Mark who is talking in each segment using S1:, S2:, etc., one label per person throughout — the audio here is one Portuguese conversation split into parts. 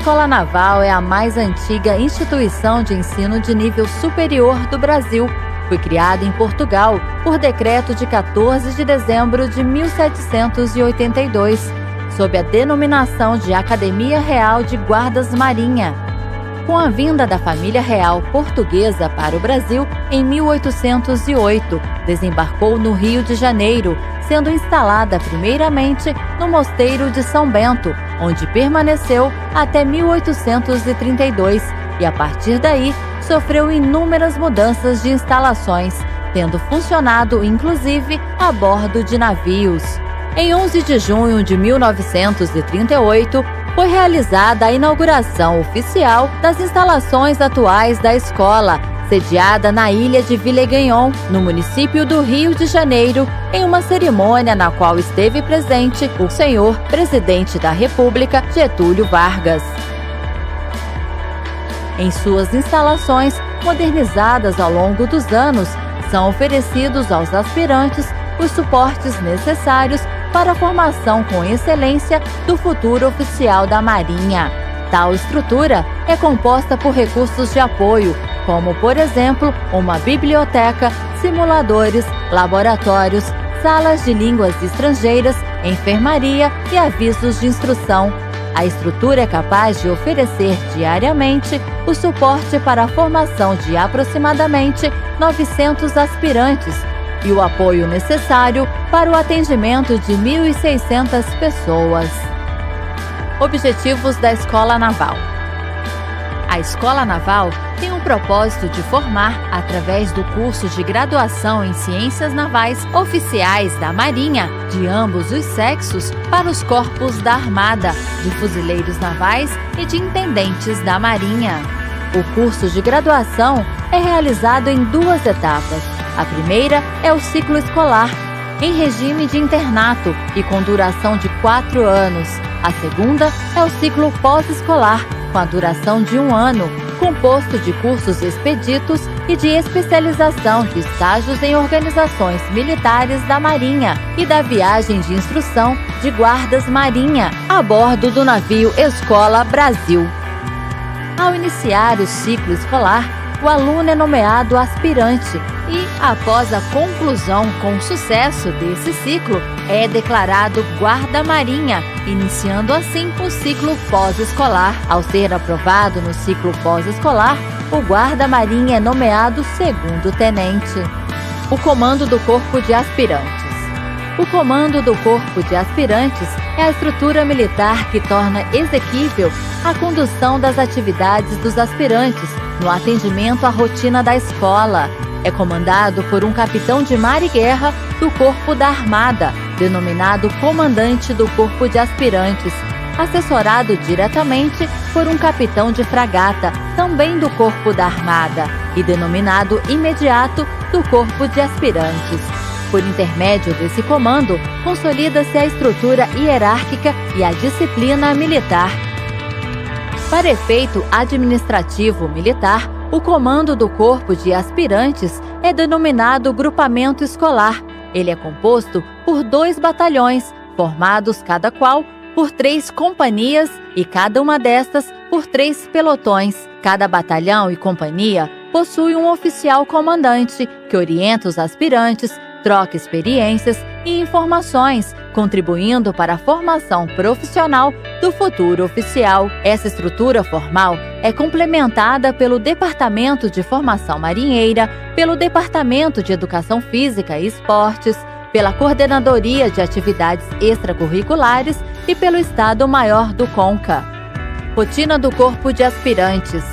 S1: Escola Naval é a mais antiga instituição de ensino de nível superior do Brasil. Foi criada em Portugal por decreto de 14 de dezembro de 1782, sob a denominação de Academia Real de Guardas Marinha. Com a vinda da família real portuguesa para o Brasil em 1808, desembarcou no Rio de Janeiro, sendo instalada primeiramente no Mosteiro de São Bento, onde permaneceu até 1832 e, a partir daí, sofreu inúmeras mudanças de instalações, tendo funcionado inclusive a bordo de navios. Em 11 de junho de 1938, foi realizada a inauguração oficial das instalações atuais da escola, sediada na ilha de Villeguignon, no município do Rio de Janeiro, em uma cerimônia na qual esteve presente o senhor presidente da República, Getúlio Vargas. Em suas instalações, modernizadas ao longo dos anos, são oferecidos aos aspirantes os suportes necessários para a formação com excelência do futuro oficial da Marinha. Tal estrutura é composta por recursos de apoio, como, por exemplo, uma biblioteca, simuladores, laboratórios, salas de línguas estrangeiras, enfermaria e avisos de instrução. A estrutura é capaz de oferecer diariamente o suporte para a formação de aproximadamente 900 aspirantes e o apoio necessário para o atendimento de 1.600 pessoas. Objetivos da Escola Naval. A Escola Naval tem o propósito de formar, através do curso de graduação em Ciências Navais, oficiais da Marinha, de ambos os sexos, para os corpos da Armada, de fuzileiros navais e de intendentes da Marinha. O curso de graduação é realizado em 2 etapas. A primeira é o ciclo escolar, em regime de internato e com duração de 4 anos. A segunda é o ciclo pós-escolar, com a duração de 1 ano, composto de cursos expeditos e de especialização de estágios em organizações militares da Marinha e da viagem de instrução de guardas marinha a bordo do navio Escola Brasil. Ao iniciar o ciclo escolar, o aluno é nomeado aspirante e, após a conclusão com sucesso desse ciclo, é declarado guarda-marinha, iniciando assim o ciclo pós-escolar. Ao ser aprovado no ciclo pós-escolar, o guarda-marinha é nomeado segundo-tenente. O comando do Corpo de Aspirantes. O comando do Corpo de Aspirantes é a estrutura militar que torna exequível a condução das atividades dos aspirantes no atendimento à rotina da escola. É comandado por um capitão de mar e guerra do Corpo da Armada, denominado Comandante do Corpo de Aspirantes, assessorado diretamente por um capitão de fragata, também do Corpo da Armada, e denominado Imediato do Corpo de Aspirantes. Por intermédio desse comando, consolida-se a estrutura hierárquica e a disciplina militar. Para efeito administrativo militar, o comando do Corpo de Aspirantes é denominado Grupamento Escolar. Ele é composto por 2 batalhões, formados cada qual por 3 companhias e cada uma destas por 3 pelotões. Cada batalhão e companhia possui um oficial comandante que orienta os aspirantes, troca experiências e informações, contribuindo para a formação profissional do futuro oficial. Essa estrutura formal é complementada pelo Departamento de Formação Marinheira, pelo Departamento de Educação Física e Esportes, pela Coordenadoria de Atividades Extracurriculares e pelo Estado-Maior do CONCA. Rotina do Corpo de Aspirantes.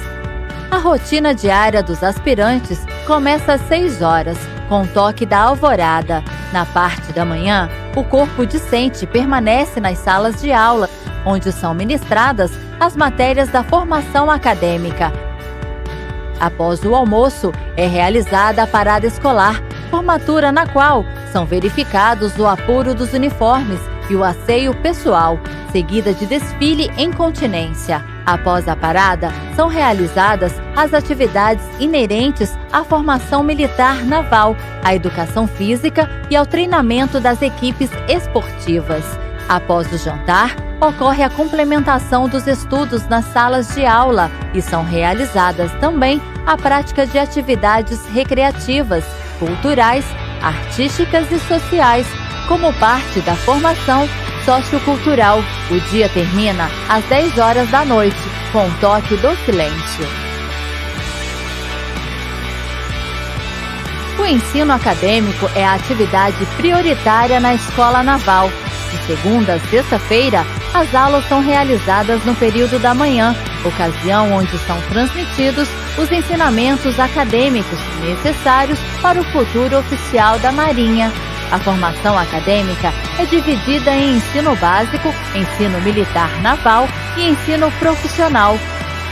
S1: A rotina diária dos aspirantes começa às 6 horas, com o toque da alvorada. Na parte da manhã, o corpo discente permanece nas salas de aula, onde são ministradas as matérias da formação acadêmica. Após o almoço, é realizada a parada escolar, formatura na qual são verificados o apuro dos uniformes e o asseio pessoal, seguida de desfile em continência. Após a parada, são realizadas as atividades inerentes à formação militar naval, à educação física e ao treinamento das equipes esportivas. Após o jantar, ocorre a complementação dos estudos nas salas de aula e são realizadas também a prática de atividades recreativas, culturais, artísticas e sociais, como parte da formação sociocultural. O dia termina às 10 horas da noite, com o toque do silêncio. O ensino acadêmico é a atividade prioritária na Escola Naval. De segunda a sexta-feira, as aulas são realizadas no período da manhã, ocasião onde são transmitidos os ensinamentos acadêmicos necessários para o futuro oficial da Marinha. A formação acadêmica é dividida em ensino básico, ensino militar naval e ensino profissional.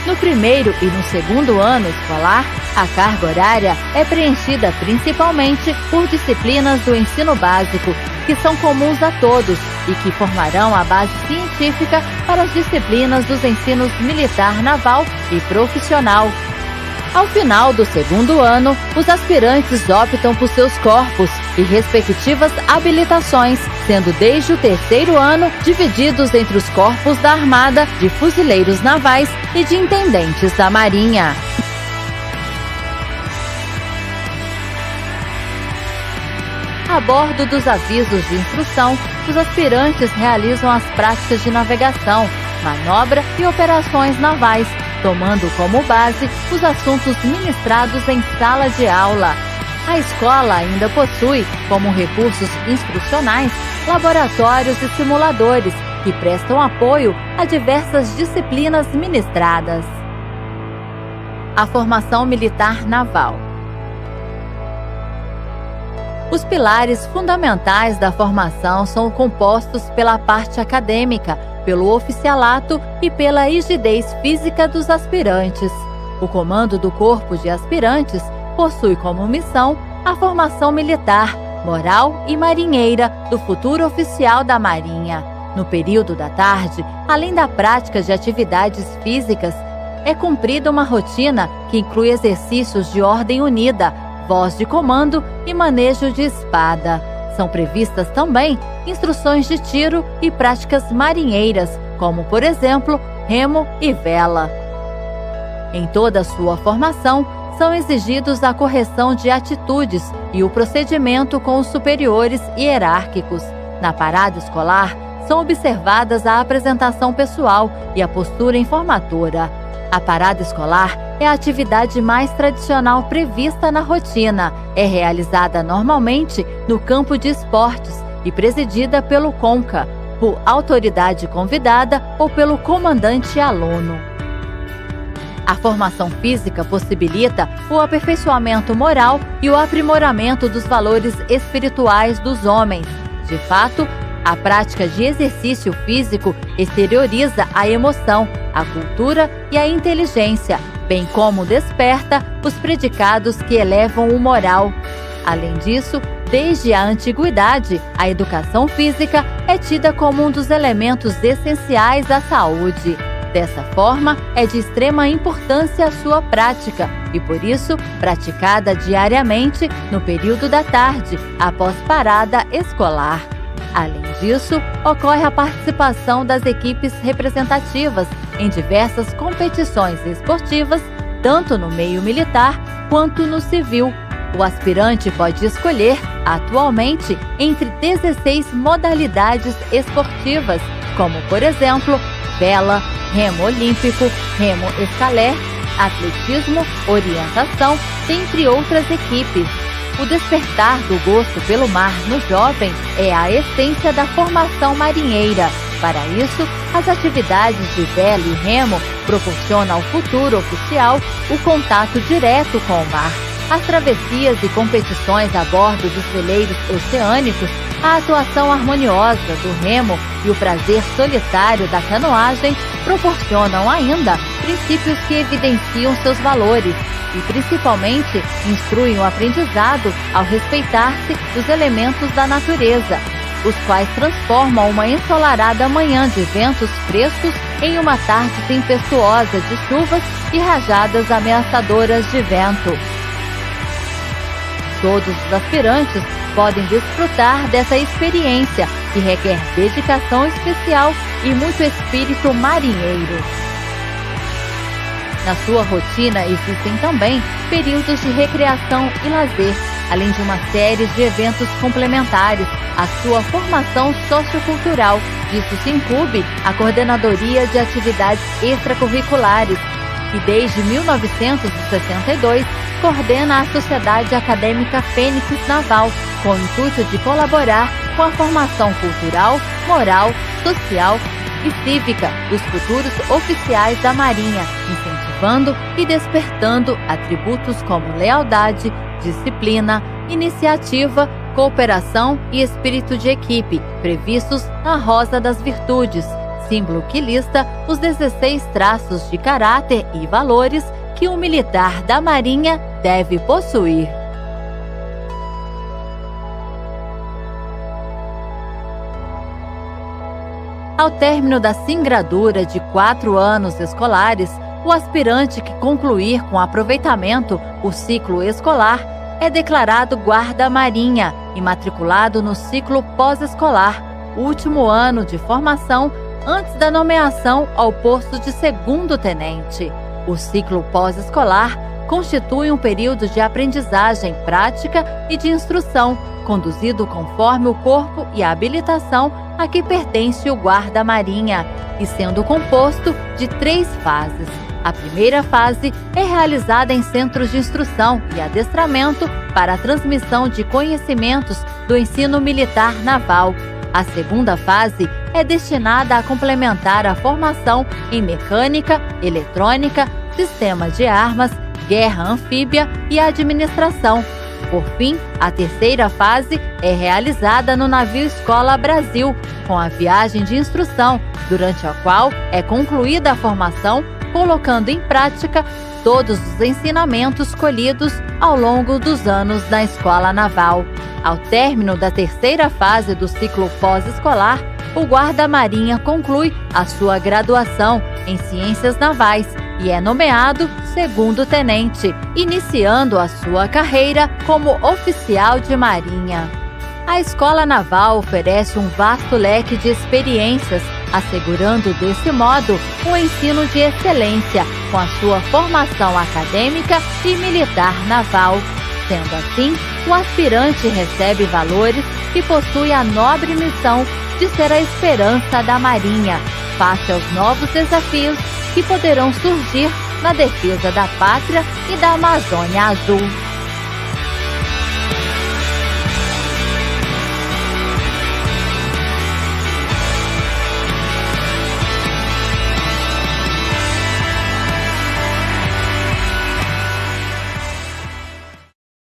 S1: No primeiro e no segundo ano escolar, a carga horária é preenchida principalmente por disciplinas do ensino básico, que são comuns a todos e que formarão a base científica para as disciplinas dos ensinos militar, naval e profissional. Ao final do segundo ano, os aspirantes optam por seus corpos e respectivas habilitações, sendo desde o terceiro ano divididos entre os corpos da Armada, de fuzileiros navais e de intendentes da Marinha. A bordo dos avisos de instrução, os aspirantes realizam as práticas de navegação, manobra e operações navais, tomando como base os assuntos ministrados em sala de aula. A escola ainda possui, como recursos instrucionais, laboratórios e simuladores, que prestam apoio a diversas disciplinas ministradas. A formação militar naval. Os pilares fundamentais da formação são compostos pela parte acadêmica, pelo oficialato e pela rigidez física dos aspirantes. O comando do corpo de aspirantes possui como missão a formação militar, moral e marinheira do futuro oficial da Marinha. No período da tarde, além da prática de atividades físicas, é cumprida uma rotina que inclui exercícios de ordem unida, voz de comando e manejo de espada. São previstas também instruções de tiro e práticas marinheiras, como, por exemplo, remo e vela. Em toda a sua formação, são exigidos a correção de atitudes e o procedimento com os superiores hierárquicos. Na parada escolar, são observadas a apresentação pessoal e a postura informatora. A parada escolar é a atividade mais tradicional prevista na rotina. É realizada normalmente no campo de esportes e presidida pelo CONCA, por autoridade convidada ou pelo comandante aluno. A formação física possibilita o aperfeiçoamento moral e o aprimoramento dos valores espirituais dos homens. De fato, a prática de exercício físico exterioriza a emoção, a cultura e a inteligência, bem como desperta os predicados que elevam o moral. Além disso, desde a antiguidade, a educação física é tida como um dos elementos essenciais da saúde. Dessa forma, é de extrema importância a sua prática e, por isso, praticada diariamente no período da tarde, após parada escolar. Além disso, ocorre a participação das equipes representativas em diversas competições esportivas, tanto no meio militar quanto no civil. O aspirante pode escolher, atualmente, entre 16 modalidades esportivas, como, por exemplo, vela, remo olímpico, remo escalé, atletismo, orientação, entre outras equipes. O despertar do gosto pelo mar no jovem é a essência da formação marinheira. Para isso, as atividades de vela e remo proporcionam ao futuro oficial o contato direto com o mar. As travessias e competições a bordo dos veleiros oceânicos, a atuação harmoniosa do remo e o prazer solitário da canoagem proporcionam ainda princípios que evidenciam seus valores e, principalmente, instruem o aprendizado ao respeitar-se dos elementos da natureza, os quais transformam uma ensolarada manhã de ventos frescos em uma tarde tempestuosa de chuvas e rajadas ameaçadoras de vento. Todos os aspirantes podem desfrutar dessa experiência que requer dedicação especial e muito espírito marinheiro. Na sua rotina existem também períodos de recreação e lazer, além de uma série de eventos complementares à sua formação sociocultural. Disso se incumbe a Coordenadoria de Atividades Extracurriculares, que desde 1962 coordena a Sociedade Acadêmica Fênix Naval, com o intuito de colaborar com a formação cultural, moral, social e cívica dos futuros oficiais da Marinha, incentivando e despertando atributos como lealdade, disciplina, iniciativa, cooperação e espírito de equipe, previstos na Rosa das Virtudes, símbolo que lista os 16 traços de caráter e valores que um militar da Marinha deve possuir. Ao término da singradura de 4 anos escolares, o aspirante que concluir com aproveitamento o ciclo escolar é declarado guarda-marinha e matriculado no ciclo pós-escolar, último ano de formação antes da nomeação ao posto de segundo-tenente. O ciclo pós-escolar constitui um período de aprendizagem prática e de instrução, conduzido conforme o corpo e a habilitação a que pertence o guarda-marinha, e sendo composto de 3 fases. A primeira fase é realizada em centros de instrução e adestramento para a transmissão de conhecimentos do ensino militar naval. A segunda fase é destinada a complementar a formação em mecânica, eletrônica, sistema de armas, guerra anfíbia e administração. Por fim, a terceira fase é realizada no navio Escola Brasil, com a viagem de instrução, durante a qual é concluída a formação, colocando em prática todos os ensinamentos colhidos ao longo dos anos na Escola Naval. Ao término da terceira fase do ciclo pós-escolar, o guarda-marinha conclui a sua graduação em Ciências Navais e é nomeado segundo-tenente, iniciando a sua carreira como oficial de marinha. A Escola Naval oferece um vasto leque de experiências, assegurando desse modo um ensino de excelência com a sua formação acadêmica e militar naval. Sendo assim, o aspirante recebe valores e possui a nobre missão de ser a esperança da Marinha, face aos novos desafios que poderão surgir na defesa da pátria e da Amazônia Azul.